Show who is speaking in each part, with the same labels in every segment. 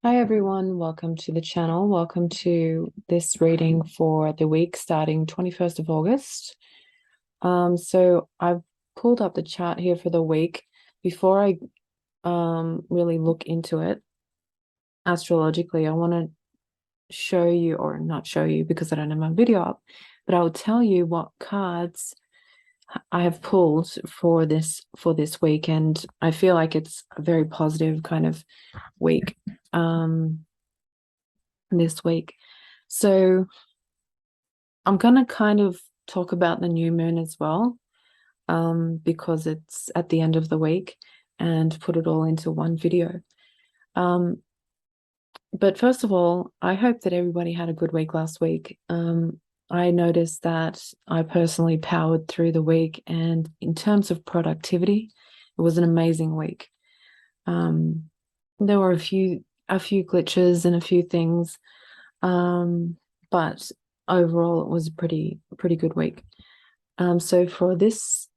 Speaker 1: Hi everyone, welcome to the channel. Welcome to this reading for the week starting 21st of August. So I've pulled up the chart here for the week. Before I really look into it astrologically, I want to show you, or not show you because I don't have my video up, but I will tell you what cards I have pulled for this week, and I feel like it's a very positive kind of week this week. So I'm gonna kind of talk about the new moon as well, because it's at the end of the week and put it all into one video. Um, but first of all, I hope that everybody had a good week last week. I noticed that I personally powered through the week, and in terms of productivity, it was an amazing week. Um, there were a few glitches and a few things, but overall, it was a pretty good week. So for this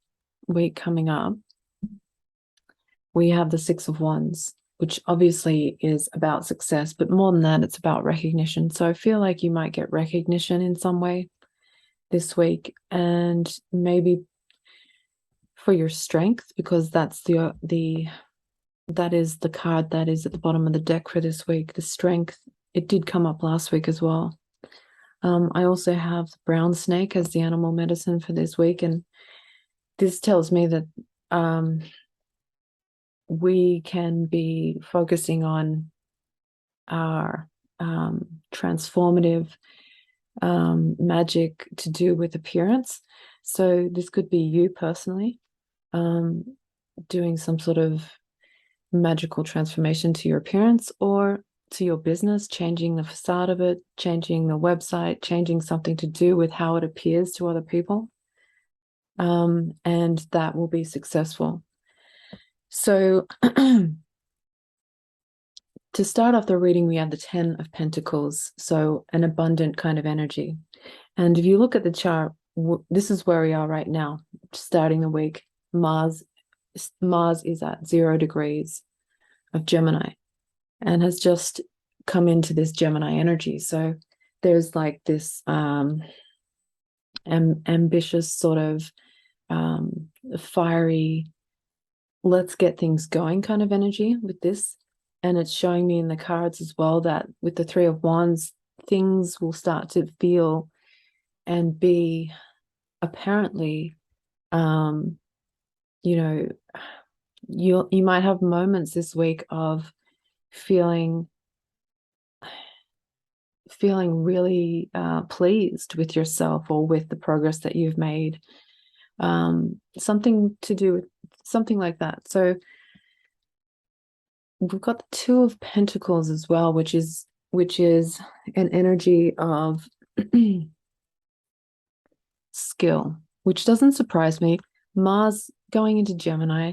Speaker 1: week coming up, we have the Six of Wands, which obviously is about success, but more than that, it's about recognition. So I feel like you might get recognition in some way this week, and maybe for your strength, because that's that is the card that is at the bottom of the deck for this week. The strength, it did come up last week as well. I also have the brown snake as the animal medicine for this week, and this tells me that we can be focusing on our transformative magic to do with appearance. So this could be you personally um, doing some sort of magical transformation to your appearance or to your business, changing the facade of it, changing the website, changing something to do with how it appears to other people. And that will be successful. So to start off the reading, we have the 10 of Pentacles, so an abundant kind of energy. And if you look at the chart, this is where we are right now, starting the week. Mars is at 0 degrees of Gemini and has just come into this Gemini energy. So there's like this ambitious sort of fiery, let's get things going kind of energy with this. And it's showing me in the cards as well that with the Three of Wands, things will start to feel and be apparently, you know, you might have moments this week of feeling really pleased with yourself or with the progress that you've made. Something to do with something like that. So we've got the Two of Pentacles as well, which is an energy of skill, which doesn't surprise me. Mars going into Gemini,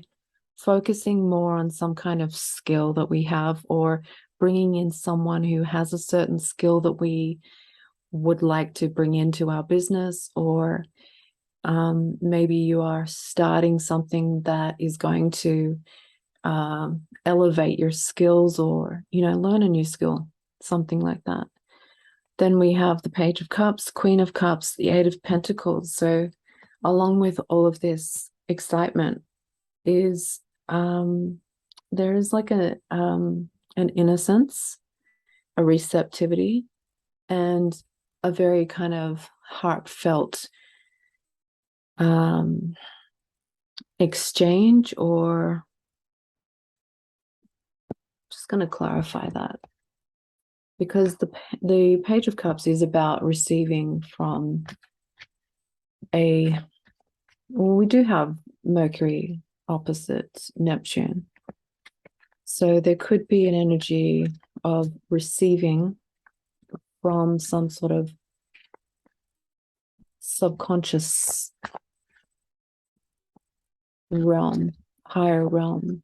Speaker 1: focusing more on some kind of skill that we have, or bringing in someone who has a certain skill that we would like to bring into our business, or maybe you are starting something that is going to elevate your skills, or learn a new skill, something like that. Then we have the Page of Cups, Queen of Cups, the Eight of Pentacles. So along with all of this excitement is there is like an innocence, a receptivity, and a very kind of heartfelt um exchange, or just going to clarify that, because the Page of Cups is about receiving from a, well, we do have Mercury opposite Neptune. So there could be an energy of receiving from some sort of subconscious realm, higher realm.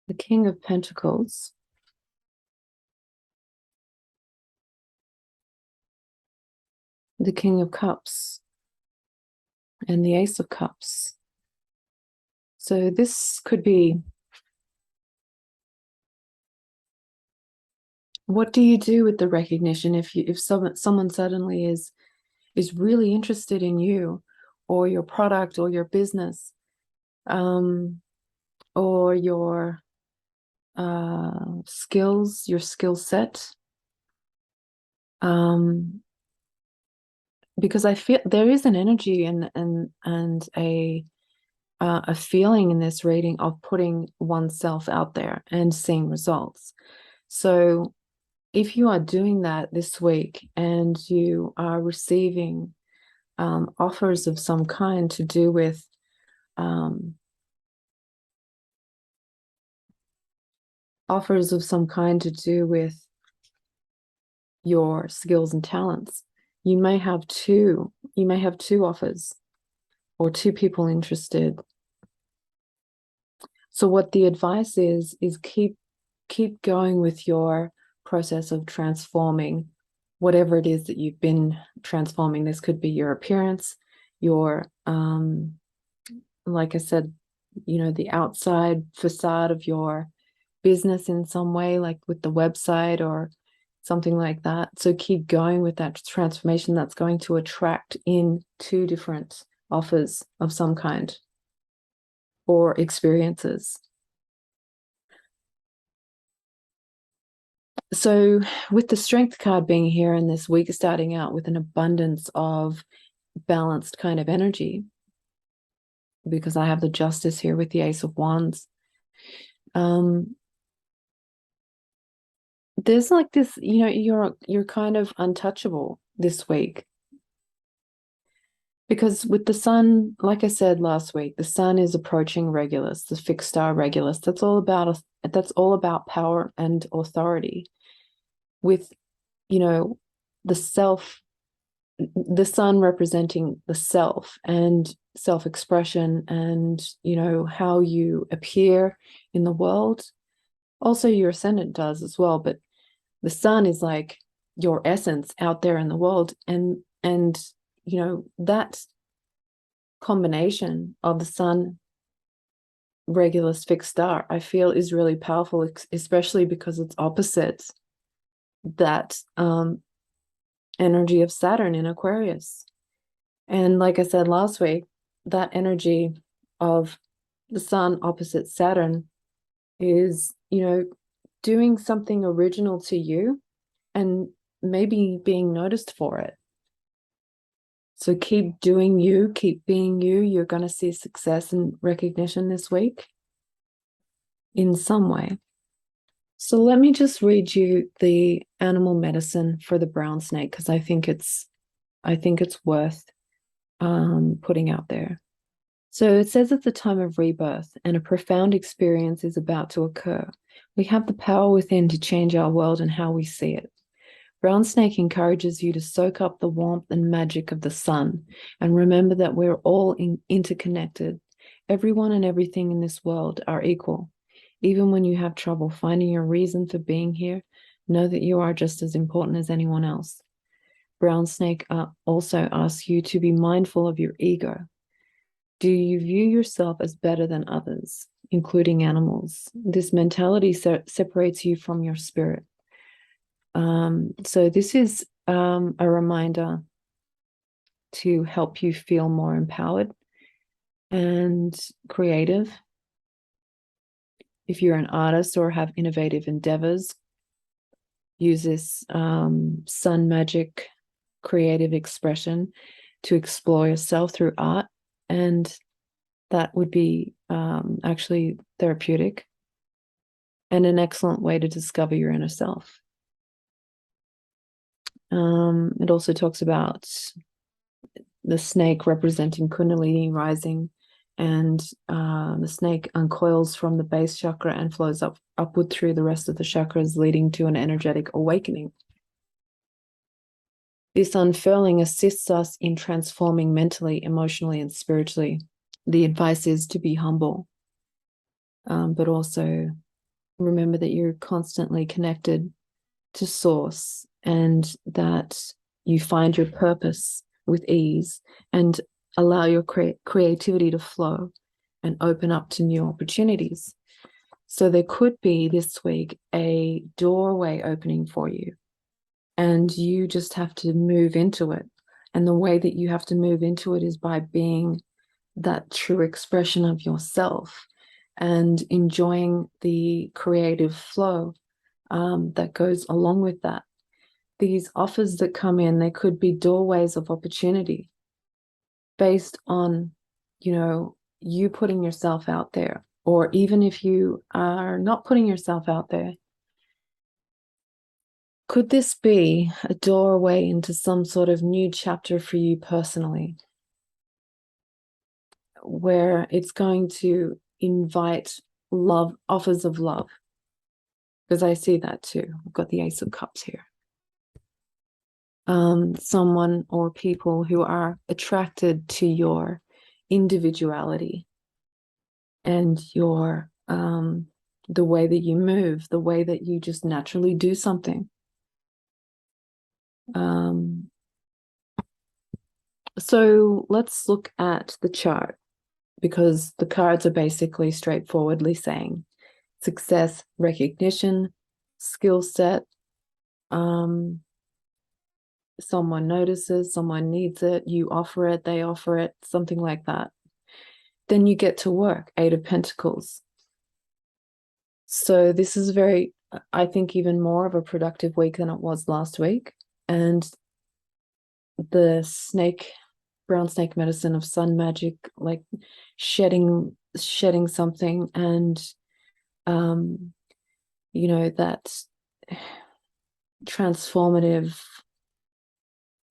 Speaker 1: The King of Pentacles, the King of Cups, and the Ace of Cups. So this could be What do you do with the recognition if someone suddenly is really interested in you or your product or your business, um, or your skills, your skill set? Because I feel there is an energy and a feeling in this reading of putting oneself out there and seeing results. So if you are doing that this week and you are receiving offers of some kind to do with offers of some kind to do with your skills and talents, you may have two offers or two people interested. So what the advice is keep going with your process of transforming whatever it is that you've been transforming. This could be your appearance, your like I said, the outside facade of your business in some way, like with the website or something like that. So keep going with that transformation. That's going to attract in two different offers of some kind or experiences. So with the strength card being here and this week starting out with an abundance of balanced kind of energy, because I have the justice here with the Ace of Wands, there's like this, you're kind of untouchable this week. Because with the sun, like I said last week, the sun is approaching Regulus, the fixed star Regulus. That's all about power and authority. With, the self, the sun representing the self and self-expression and, how you appear in the world. Also, your ascendant does as well, but the sun is like your essence out there in the world, and that combination of the sun, Regulus, fixed star, I feel is really powerful, especially because it's opposite that energy of Saturn in Aquarius. And like I said last week, that energy of the sun opposite Saturn is, doing something original to you and maybe being noticed for it. So keep doing you, keep being you. You're going to see success and recognition this week in some way. So let me just read you the animal medicine for the brown snake, because I think it's worth putting out there. So it says at the time of rebirth and a profound experience is about to occur, we have the power within to change our world and how we see it. Brown snake encourages you to soak up the warmth and magic of the sun and remember that we're all interconnected. Everyone and everything in this world are equal. Even when you have trouble finding your reason for being here, know that you are just as important as anyone else. Brown snake also asks you to be mindful of your ego. Do you view yourself as better than others, including animals? This mentality separates you from your spirit. So this is a reminder to help you feel more empowered and creative. If you're an artist or have innovative endeavors, use this sun magic creative expression to explore yourself through art, and that would be actually therapeutic and an excellent way to discover your inner self. It also talks about the snake representing Kundalini rising, and the snake uncoils from the base chakra and flows upward through the rest of the chakras, leading to an energetic awakening. This unfurling assists us in transforming mentally, emotionally, and spiritually. The advice is to be humble, but also remember that you're constantly connected to source and that you find your purpose with ease and allow your creativity to flow and open up to new opportunities. So there could be this week a doorway opening for you, and you just have to move into it. And the way that you have to move into it is by being that true expression of yourself and enjoying the creative flow that goes along with that. These offers that come in, they could be doorways of opportunity based on, you putting yourself out there. Or even if you are not putting yourself out there, could this be a doorway into some sort of new chapter for you personally, where it's going to invite love, offers of love? Because I see that too. I've got the Ace of Cups here. Someone or people who are attracted to your individuality and your the way that you move, the way that you just naturally do something. So let's look at the chart, because the cards are basically straightforwardly saying success, recognition, skill set, someone notices, someone needs it, you offer it, they offer it, something like that. Then you get to work, Eight of Pentacles. So this is very, I think, even more of a productive week than it was last week. And the brown snake medicine of sun magic, like shedding something, and that transformative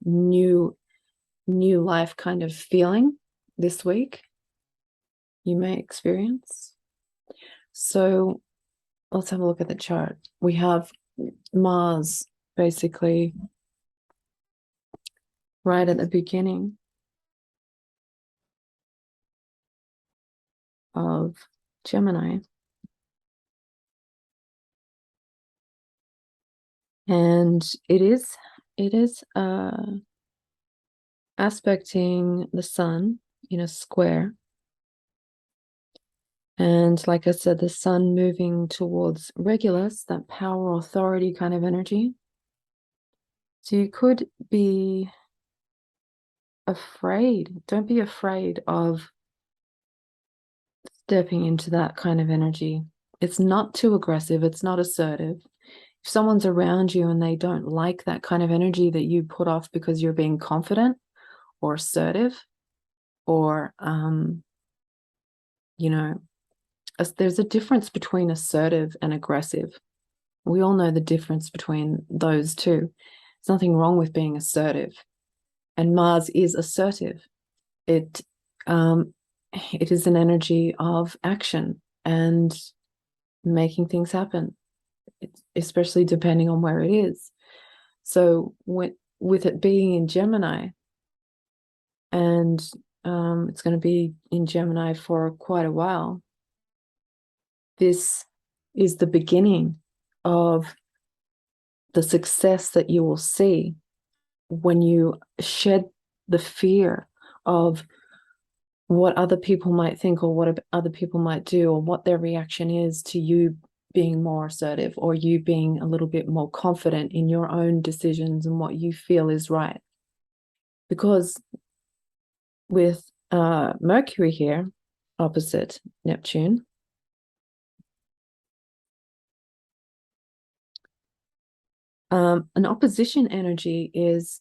Speaker 1: new life kind of feeling this week you may experience. So let's have a look at the chart. We have Mars basically right at the beginning of Gemini. And it is aspecting the sun in a square. And like I said, the sun moving towards Regulus, that power authority kind of energy. So you could be afraid. Don't be afraid of stepping into that kind of energy. It's not too aggressive. It's not assertive. If someone's around you and they don't like that kind of energy that you put off because you're being confident or assertive, or there's a difference between assertive and aggressive. We all know the difference between those two. There's nothing wrong with being assertive, and Mars is assertive. It is an energy of action and making things happen, especially depending on where it is. So with it being in Gemini, and it's going to be in Gemini for quite a while, this is the beginning of the success that you will see when you shed the fear of what other people might think, or what other people might do, or what their reaction is to you being more assertive, or you being a little bit more confident in your own decisions and what you feel is right. Because with Mercury here, opposite Neptune, an opposition energy is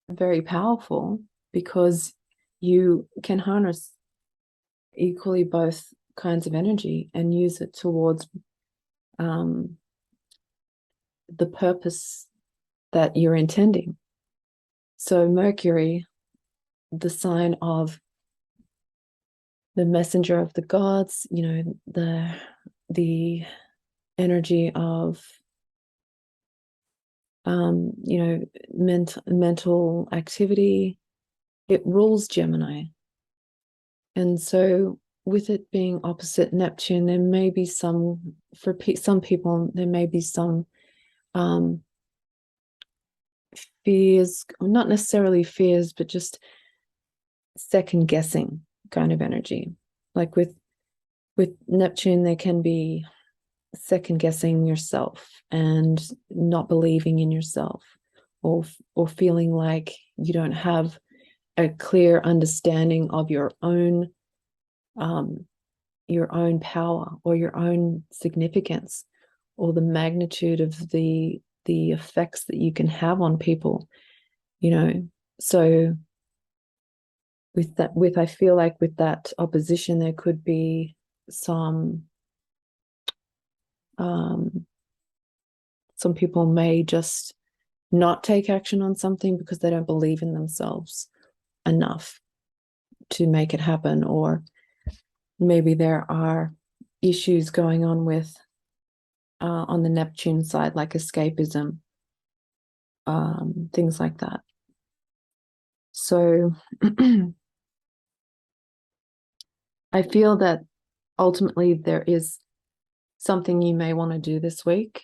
Speaker 1: very powerful, because you can harness equally both kinds of energy and use it towards the purpose that you're intending. So Mercury, the sign of the messenger of the gods, the energy of mental activity, it rules Gemini. And so with it being opposite Neptune, there may be some people, there may be some fears, not necessarily fears, but just second guessing kind of energy. Like with with Neptune, there can be second guessing yourself and not believing in yourself, or feeling like you don't have a clear understanding of your own power or your own significance, or the magnitude of the effects that you can have on people, you know. So I feel like with that opposition, there could be some people may just not take action on something because they don't believe in themselves enough to make it happen, or maybe there are issues going on with on the Neptune side, like escapism, things like that. So I feel that ultimately there is something you may want to do this week,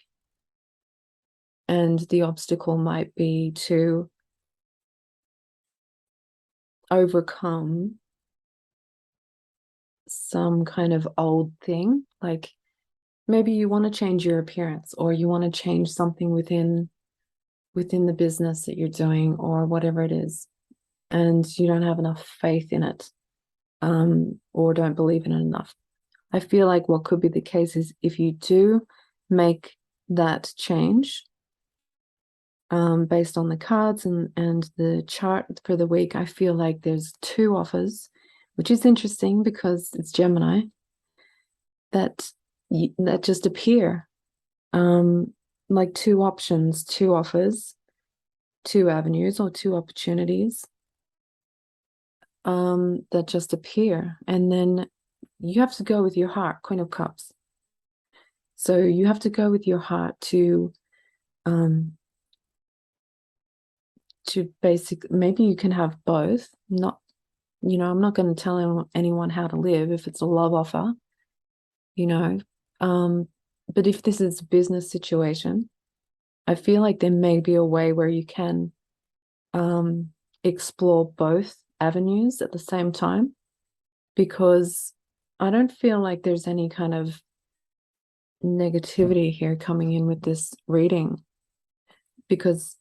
Speaker 1: and the obstacle might be to overcome some kind of old thing. Like maybe you want to change your appearance, or you want to change something within the business that you're doing, or whatever it is, and you don't have enough faith in it, or don't believe in it enough. I feel like what could be the case is if you do make that change, based on the cards and the chart for the week, I feel like there's two offers, which is interesting because it's Gemini, that just appear, like two options, two offers, two avenues, or two opportunities, that just appear, and then you have to go with your heart, Queen of Cups. So you have to go with your heart to maybe you can have both. Not, I'm not going to tell anyone how to live if it's a love offer, you know. But if this is a business situation, I feel like there may be a way where you can explore both avenues at the same time, because I don't feel like there's any kind of negativity here coming in with this reading, because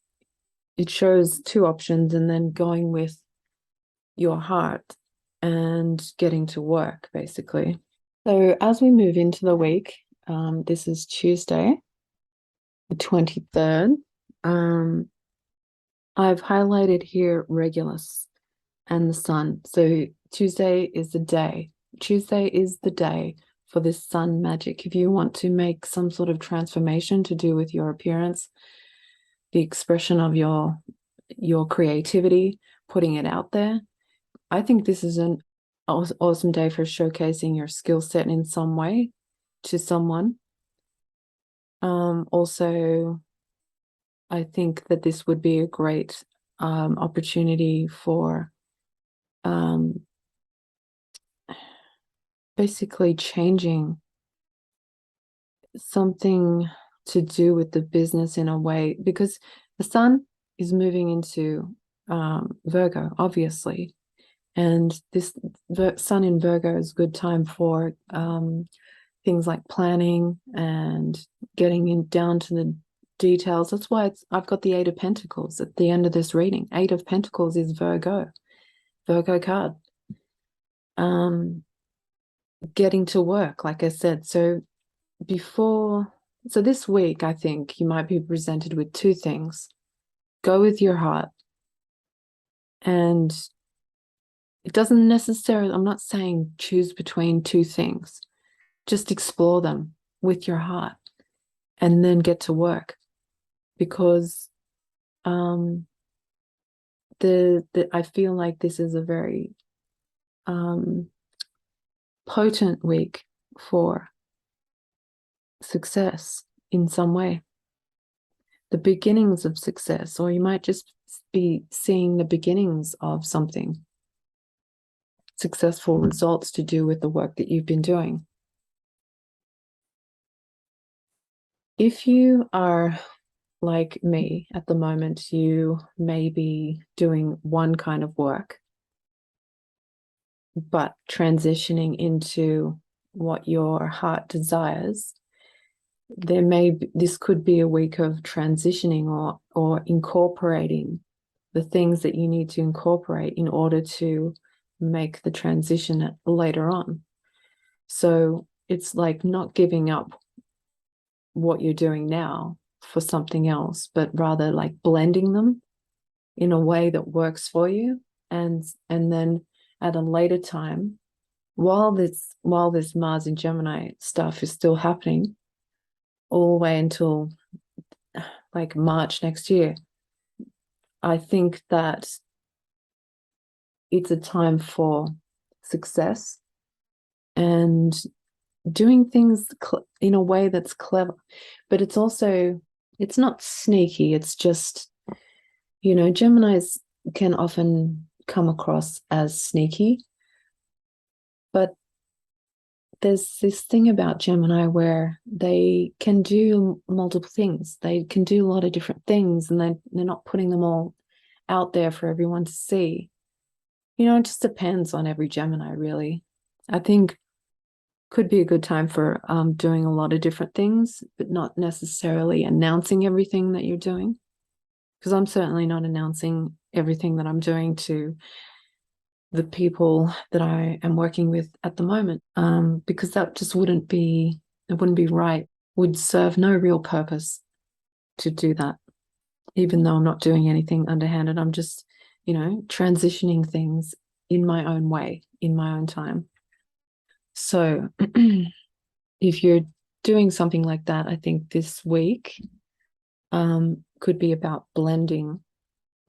Speaker 1: it shows two options and then going with your heart and getting to work, basically. So as we move into the week, this is Tuesday, the 23rd. I've highlighted here Regulus and the sun. So Tuesday is the day. Tuesday is the day for this sun magic. If you want to make some sort of transformation to do with your appearance, the expression of your creativity, putting it out there, I think this is an awesome day for showcasing your skill set in some way to someone. Also, I think that this would be a great opportunity for basically changing something to do with the business in a way, because the sun is moving into Virgo, obviously, and this sun in Virgo is a good time for things like planning and getting down to the details. That's why I've got the Eight of Pentacles at the end of this reading. Eight of Pentacles is Virgo card. Getting to work, like I said. So this week, I think you might be presented with two things. Go with your heart. And it doesn't necessarily, I'm not saying choose between two things. Just explore them with your heart and then get to work. Because I feel like this is a very potent week for success in some way. The beginnings of success, or you might just be seeing the beginnings of something. Successful results to do with the work that you've been doing. If you are like me at the moment, you may be doing one kind of work, but transitioning into what your heart desires, this could be a week of transitioning or incorporating the things that you need to incorporate in order to make the transition later on. So it's like not giving up what you're doing now for something else, but rather like blending them in a way that works for you. And then at a later time, while this Mars in Gemini stuff is still happening, all the way until like March next year, I think that it's a time for success and doing things in a way that's clever. But it's not sneaky. It's just, Geminis can often come across as sneaky. But there's this thing about Gemini where they can do multiple things. They can do a lot of different things, and they're not putting them all out there for everyone to see. It just depends on every Gemini, really. I think could be a good time for doing a lot of different things, but not necessarily announcing everything that you're doing. Because I'm certainly not announcing everything that I'm doing to the people that I am working with at the moment, because that just wouldn't be right. Would serve no real purpose to do that, even though I'm not doing anything underhanded. I'm just, transitioning things in my own way, in my own time. So if you're doing something like that, I think this week could be about blending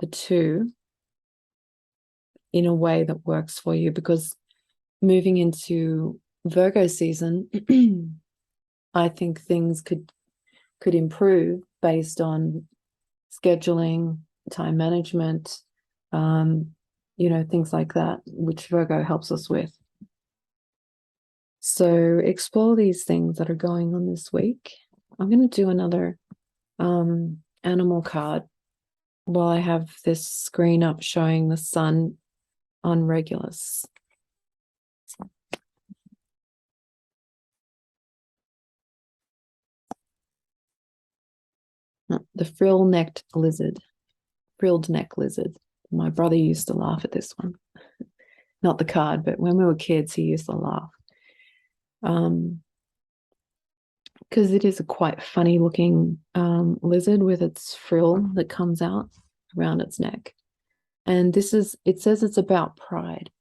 Speaker 1: the two in a way that works for you, because moving into Virgo season, I think things could improve based on scheduling, time management, things like that, which Virgo helps us with. So explore these things that are going on this week. I'm going to do another animal card while I have this screen up showing the sun on Regulus. The frilled neck lizard. My brother used to laugh at this one. Not the card, but when we were kids, he used to laugh. Because it is a quite funny looking lizard with its frill that comes out around its neck. And it says it's about pride,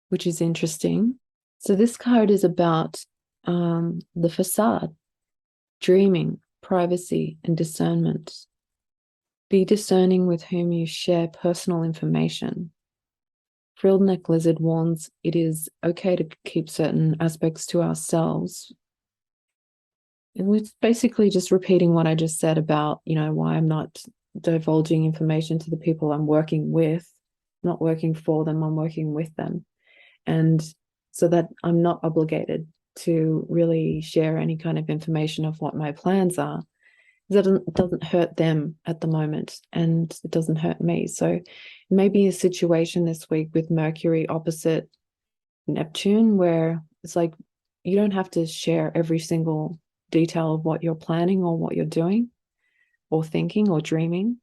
Speaker 1: which is interesting. So this card is about the facade, dreaming, privacy, and discernment. Be discerning with whom you share personal information. Frilled neck lizard warns it is okay to keep certain aspects to ourselves. It's basically just repeating what I just said about, why I'm not divulging information to the people I'm working with. I'm not working for them, I'm working with them. And so that I'm not obligated to really share any kind of information of what my plans are. It doesn't hurt them at the moment, and it doesn't hurt me. So it may be a situation this week with Mercury opposite Neptune where it's like you don't have to share every single detail of what you're planning or what you're doing or thinking or dreaming.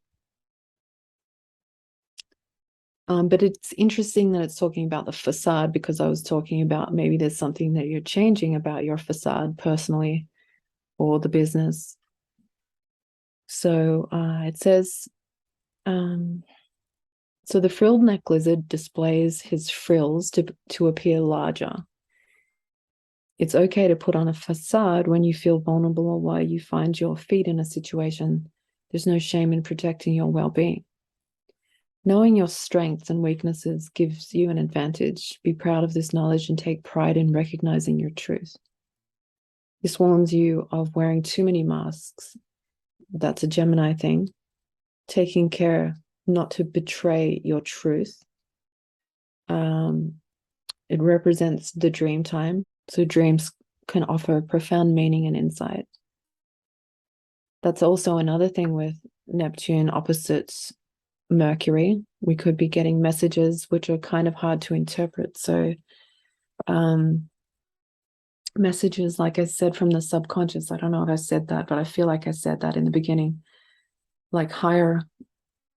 Speaker 1: But it's interesting that it's talking about the facade, because I was talking about maybe there's something that you're changing about your facade personally or the business. So it says, so the frilled neck lizard displays his frills to appear larger. It's okay to put on a facade when you feel vulnerable or while you find your feet in a situation. There's no shame in protecting your well-being. Knowing your strengths and weaknesses gives you an advantage. Be proud of this knowledge and take pride in recognizing your truth. This warns you of wearing too many masks. That's a Gemini thing. Taking care not to betray your truth. It represents the dream time. So dreams can offer profound meaning and insight. That's also another thing with Neptune opposites Mercury. We could be getting messages which are kind of hard to interpret. So messages, like I said, from the subconscious. I don't know if I said that, but I feel like I said that in the beginning, like higher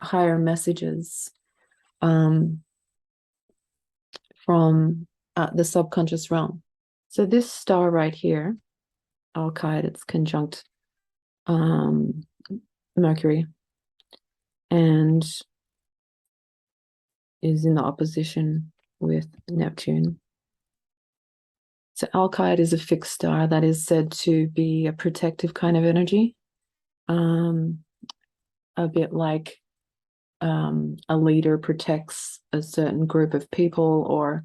Speaker 1: messages from the subconscious realm. So this star right here, Alkite, it's conjunct Mercury and is in the opposition with Neptune. So Alkite is a fixed star that is said to be a protective kind of energy, a bit like a leader protects a certain group of people, or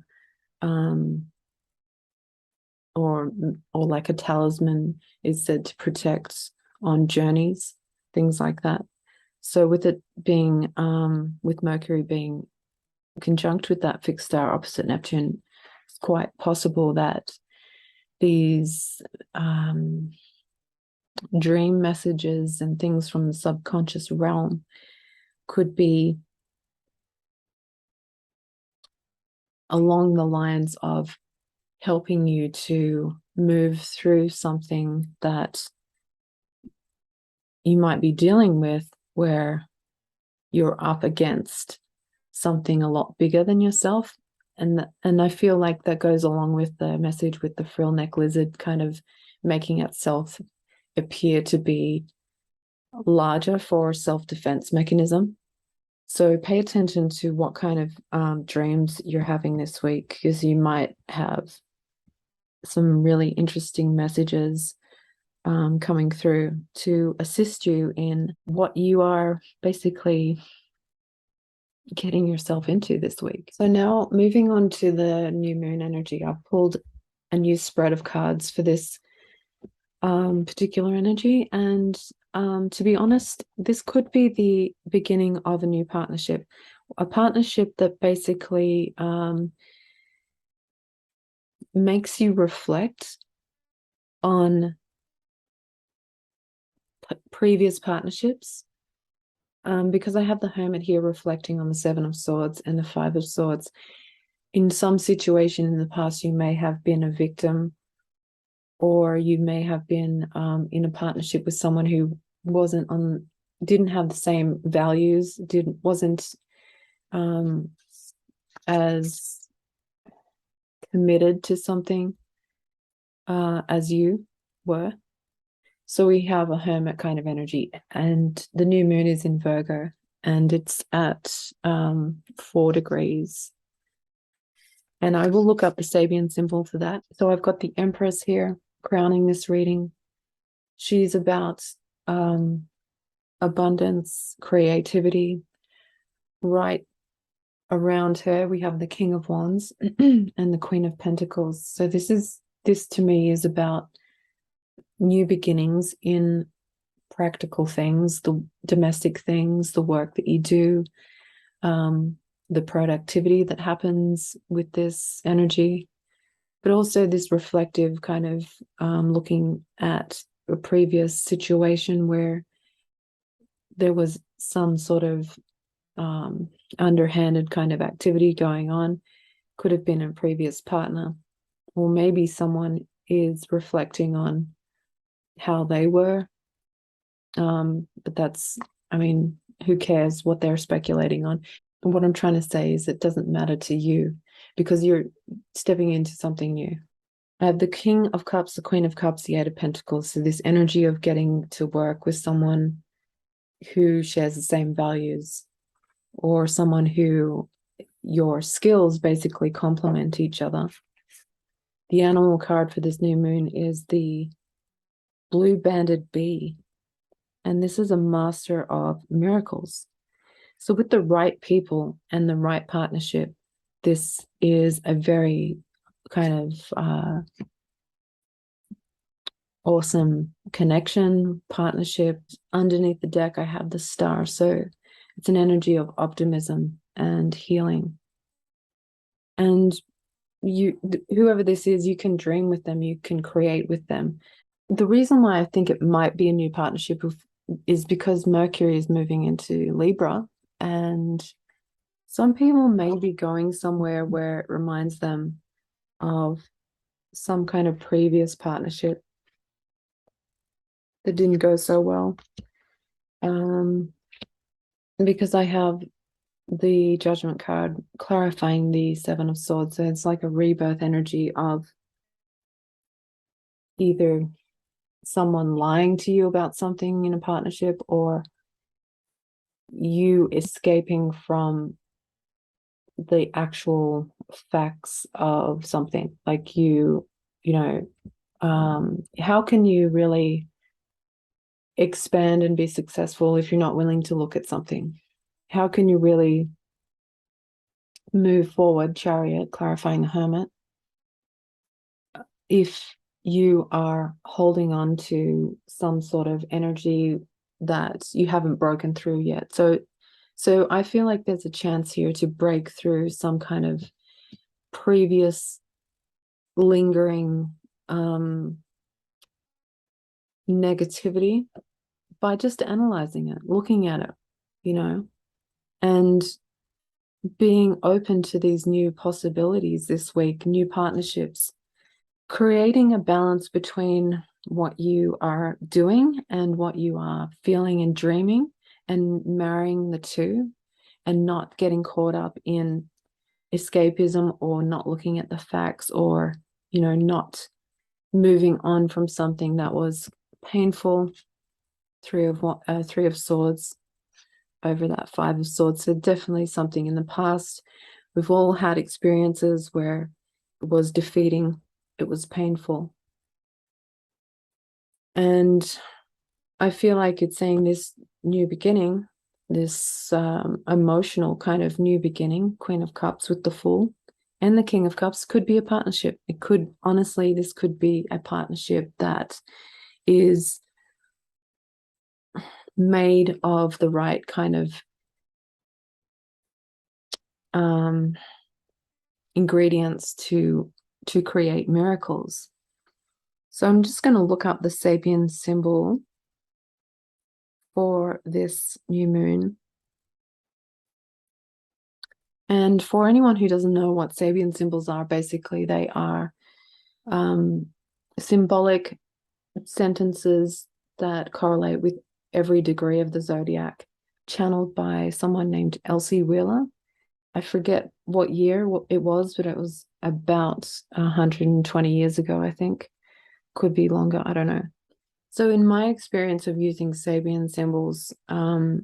Speaker 1: like a talisman is said to protect on journeys, things like that. So with it being with Mercury being conjunct with that fixed star opposite Neptune, it's quite possible that these dream messages and things from the subconscious realm could be along the lines of helping you to move through something that you might be dealing with, where you're up against something a lot bigger than yourself. And I feel like that goes along with the message with the frill neck lizard kind of making itself appear to be larger for self-defense mechanism. So pay attention to what kind of dreams you're having this week, because you might have some really interesting messages coming through to assist you in what you are basically getting yourself into this week. So now moving on to the new moon energy, I've pulled a new spread of cards for this particular energy. And to be honest, this could be the beginning of a new partnership, a partnership that basically makes you reflect on previous partnerships. Because I have the Hermit here reflecting on the Seven of Swords and the Five of Swords. In some situation in the past, you may have been a victim, or you may have been in a partnership with someone who didn't have the same values, wasn't as committed to something as you were. So we have a Hermit kind of energy, and the new moon is in Virgo, and it's at 4 degrees. And I will look up the Sabian symbol for that. So I've got the Empress here crowning this reading. She's about abundance, creativity. Right around her, we have the King of Wands and the Queen of Pentacles. So this to me is about new beginnings in practical things, the domestic things, the work that you do, the productivity that happens with this energy, but also this reflective kind of looking at a previous situation where there was some sort of underhanded kind of activity going on. Could have been a previous partner, or maybe someone is reflecting on how they were. But that's, I mean, who cares what they're speculating on? And what I'm trying to say is it doesn't matter to you, because you're stepping into something new. I have the King of Cups, the Queen of Cups, the Eight of Pentacles. So this energy of getting to work with someone who shares the same values, or someone who your skills basically complement each other. The animal card for this new moon is the blue-banded bee, and this is a master of miracles. So with the right people and the right partnership, this is a very kind of awesome connection, partnership. Underneath the deck, I have the star. So it's an energy of optimism and healing. And whoever this is, you can dream with them, you can create with them. The reason why I think it might be a new partnership is because Mercury is moving into Libra, and some people may be going somewhere where it reminds them of some kind of previous partnership that didn't go so well. Because I have the Judgment card clarifying the Seven of Swords. So it's like a rebirth energy of either someone lying to you about something in a partnership, or you escaping from the actual facts of something. Like you know, how can you really expand and be successful if you're not willing to look at something? How can you really move forward, Chariot, clarifying the Hermit, if you are holding on to some sort of energy that you haven't broken through yet? So I feel like there's a chance here to break through some kind of previous lingering negativity by just analyzing it, looking at it, and being open to these new possibilities this week, new partnerships, creating a balance between what you are doing and what you are feeling and dreaming, and marrying the two, and not getting caught up in escapism or not looking at the facts, or not moving on from something that was painful. Three of Swords over that Five of Swords. So definitely something in the past. We've all had experiences where it was defeating, it was painful. And I feel like it's saying this new beginning, this emotional kind of new beginning. Queen of Cups with the Fool and the King of Cups could be a partnership. It could, honestly, this could be a partnership that is made of the right kind of ingredients to create miracles. So I'm just going to look up the Sabian symbol for this new moon. And for anyone who doesn't know what Sabian symbols are, basically they are symbolic sentences that correlate with every degree of the zodiac, channeled by someone named Elsie Wheeler. I forget what year it was, but it was about 120 years ago, I think. Could be longer, I don't know. So in my experience of using Sabian symbols, I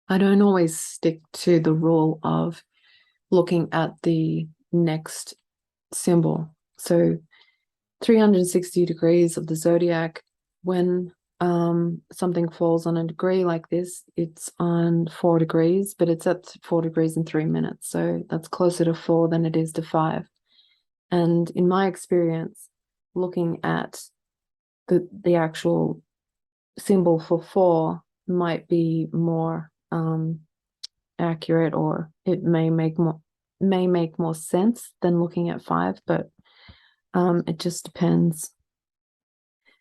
Speaker 1: don't always stick to the rule of looking at the next symbol. So 360 degrees of the zodiac, when something falls on a degree like this, it's on 4 degrees, but it's at 4 degrees in 3 minutes. So that's closer to 4 than it is to 5. And in my experience, looking at the actual symbol for 4 might be more accurate, or it may make more sense than looking at 5, but it just depends.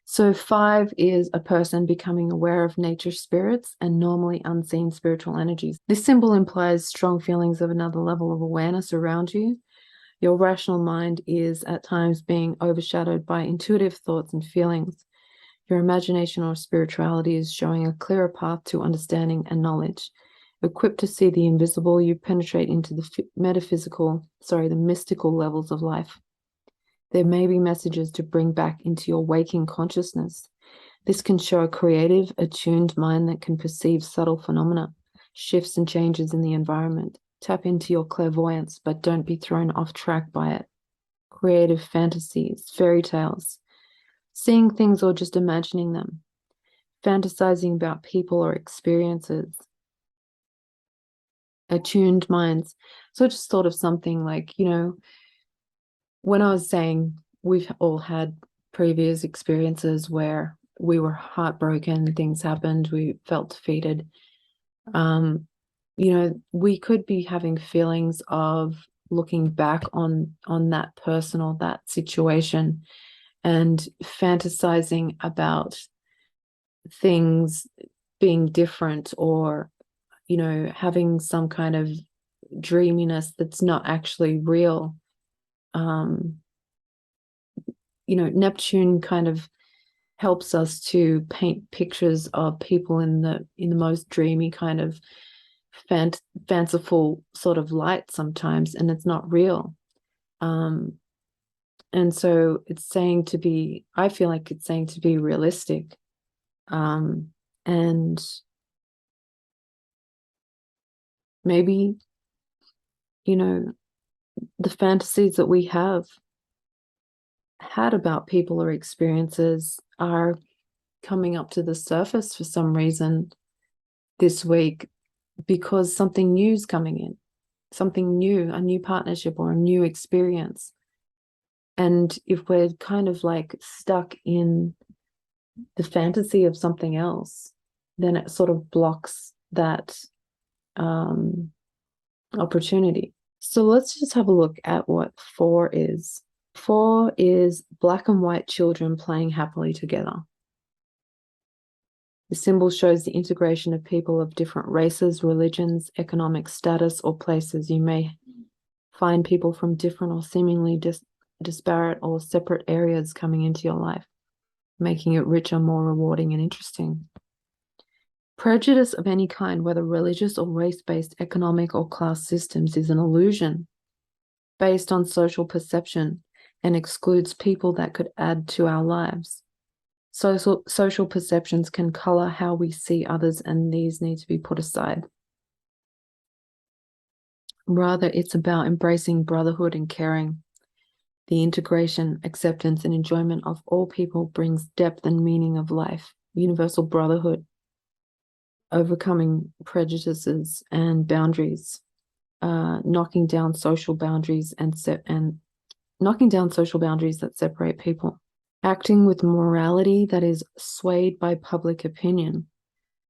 Speaker 1: So 5 is a person becoming aware of nature spirits and normally unseen spiritual energies. This symbol implies strong feelings of another level of awareness around you. Your rational mind is at times being overshadowed by intuitive thoughts and feelings. Your imagination or spirituality is showing a clearer path to understanding and knowledge. Equipped to see the invisible, you penetrate into the mystical levels of life. There may be messages to bring back into your waking consciousness. This can show a creative, attuned mind that can perceive subtle phenomena, shifts and changes in the environment. Tap into your clairvoyance, but don't be thrown off track by it. Creative fantasies, fairy tales, seeing things or just imagining them, fantasizing about people or experiences, attuned minds. So just sort of something like, when I was saying we've all had previous experiences where we were heartbroken, things happened, we felt defeated. We could be having feelings of looking back on that person or that situation and fantasizing about things being different, or having some kind of dreaminess that's not actually real. Neptune kind of helps us to paint pictures of people in the most dreamy kind of fanciful sort of light sometimes, and it's not real. And so I feel like it's saying to be realistic. And maybe, the fantasies that we have had about people or experiences are coming up to the surface for some reason this week, because something new is coming in, something new, a new partnership or a new experience. And if we're kind of like stuck in the fantasy of something else, then it sort of blocks that opportunity. So let's just have a look at what 4 is. 4 is black and white children playing happily together. The symbol shows the integration of people of different races, religions, economic status, or places. You may find people from different or seemingly disparate or separate areas coming into your life, making it richer, more rewarding, and interesting. Prejudice of any kind, whether religious or race-based economic or class systems, is an illusion based on social perception and excludes people that could add to our lives. Social perceptions can color how we see others, and these need to be put aside. Rather, it's about embracing brotherhood and caring. The integration, acceptance, and enjoyment of all people brings depth and meaning of life. Universal brotherhood, overcoming prejudices and boundaries, knocking down social boundaries knocking down social boundaries that separate people. Acting with morality that is swayed by public opinion,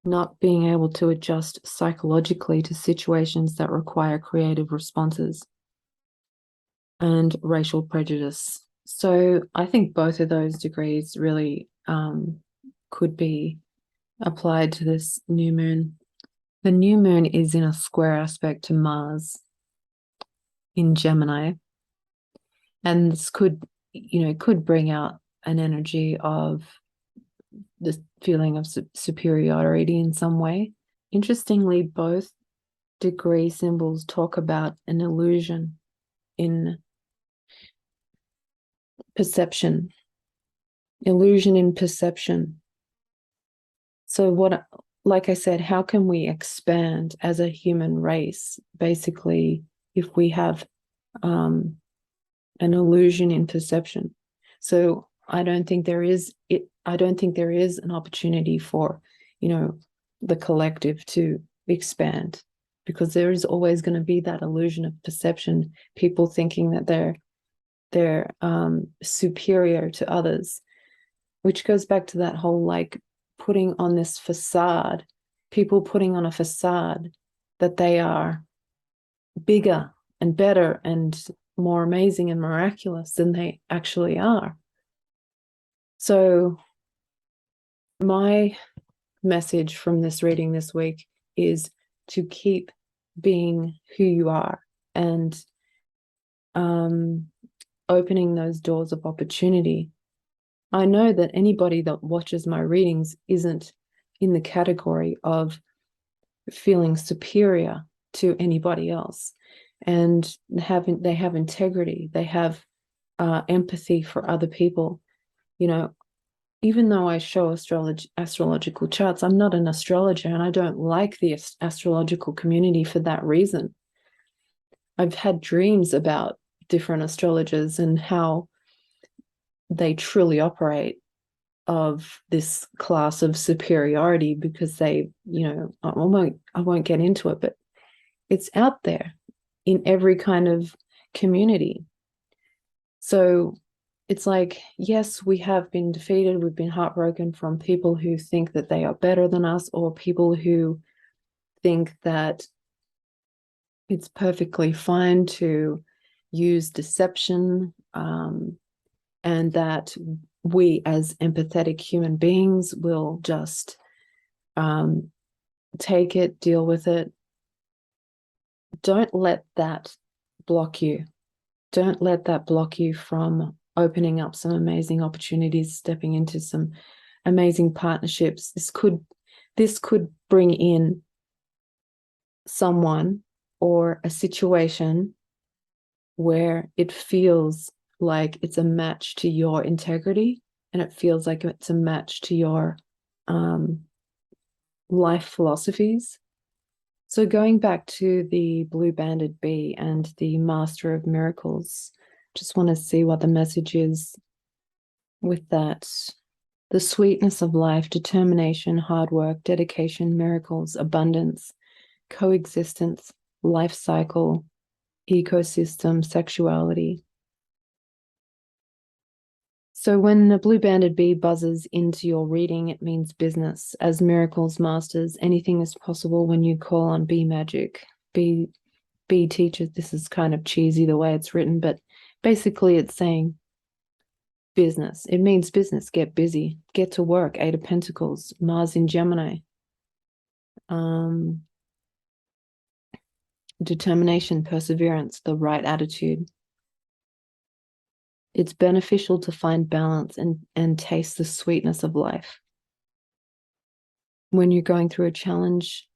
Speaker 1: not being able to adjust psychologically to situations that require creative responses, and racial prejudice. So I think both of those degrees really could be applied to this new moon. The new moon is in a square aspect to Mars in Gemini. And this could bring out an energy of this feeling of superiority in some way. Interestingly, both degree symbols talk about an illusion in perception. Illusion in perception. So like I said, how can we expand as a human race, basically, if we have an illusion in perception? So I don't think there is an opportunity for, the collective to expand, because there is always going to be that illusion of perception, people thinking that they're superior to others, which goes back to that whole like putting on this facade, people putting on a facade that they are bigger and better and more amazing and miraculous than they actually are. So my message from this reading this week is to keep being who you are and opening those doors of opportunity. I know that anybody that watches my readings isn't in the category of feeling superior to anybody else, and they have integrity, they have empathy for other people. Even though I show astrological charts, I'm not an astrologer, and I don't like the astrological community for that reason. I've had dreams about different astrologers and how they truly operate of this class of superiority, because they, I won't get into it, but it's out there in every kind of community. So it's like, yes, we have been defeated. We've been heartbroken from people who think that they are better than us, or people who think that it's perfectly fine to use deception, and that we as empathetic human beings will just take it, deal with it. Don't let that block you. Don't let that block you from opening up some amazing opportunities, stepping into some amazing partnerships. This could bring in someone or a situation where it feels like it's a match to your integrity, and it feels like it's a match to your life philosophies. So going back to the blue-banded bee and the Master of Miracles, just want to see what the message is with that. The sweetness of life, determination, hard work, dedication, miracles, abundance, coexistence, life cycle, ecosystem, sexuality. So when the blue-banded bee buzzes into your reading, it means business. As miracles masters, anything is possible when you call on bee magic. Bee teachers, this is kind of cheesy the way it's written, but basically it's saying business. It means business. Get busy. Get to work. Eight of Pentacles. Mars in Gemini. Determination, perseverance, the right attitude. It's beneficial to find balance and taste the sweetness of life. When you're going through a challenge,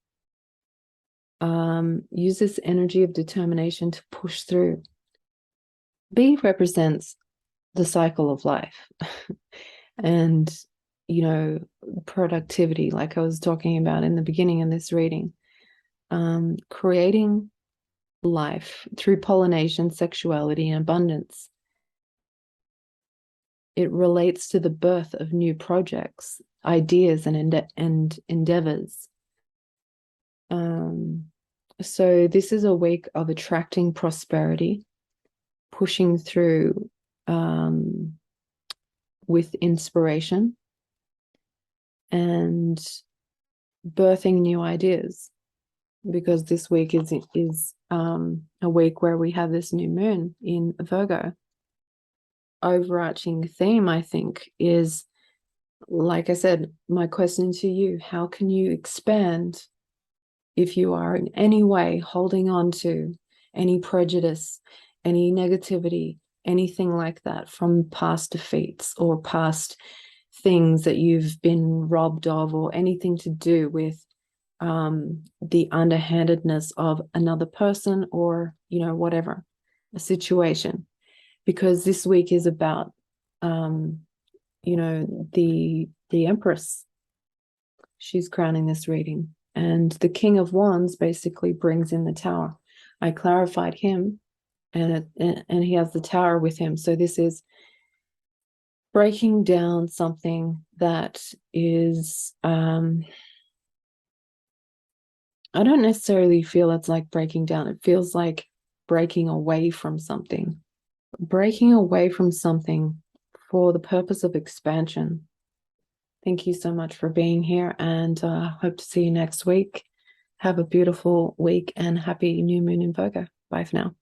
Speaker 1: use this energy of determination to push through. B represents the cycle of life and, productivity, like I was talking about in the beginning of this reading. Creating life through pollination, sexuality, and abundance. It relates to the birth of new projects, ideas, and endeavors. So this is a week of attracting prosperity, pushing through with inspiration, and birthing new ideas, because this week is a week where we have this new moon in Virgo. Overarching theme, I think, is, like I said, my question to you: how can you expand if you are in any way holding on to any prejudice, any negativity, anything like that from past defeats or past things that you've been robbed of, or anything to do with the underhandedness of another person, or whatever, a situation? Because this week is about the Empress. She's crowning this reading, and the King of Wands basically brings in the Tower. I clarified him, and he has the Tower with him. So this is breaking down something that is I don't necessarily feel it's like breaking down. It feels like breaking away from something. Breaking away from something for the purpose of expansion. Thank you so much for being here, and hope to see you next week. Have a beautiful week and happy new moon in Virgo. Bye for now.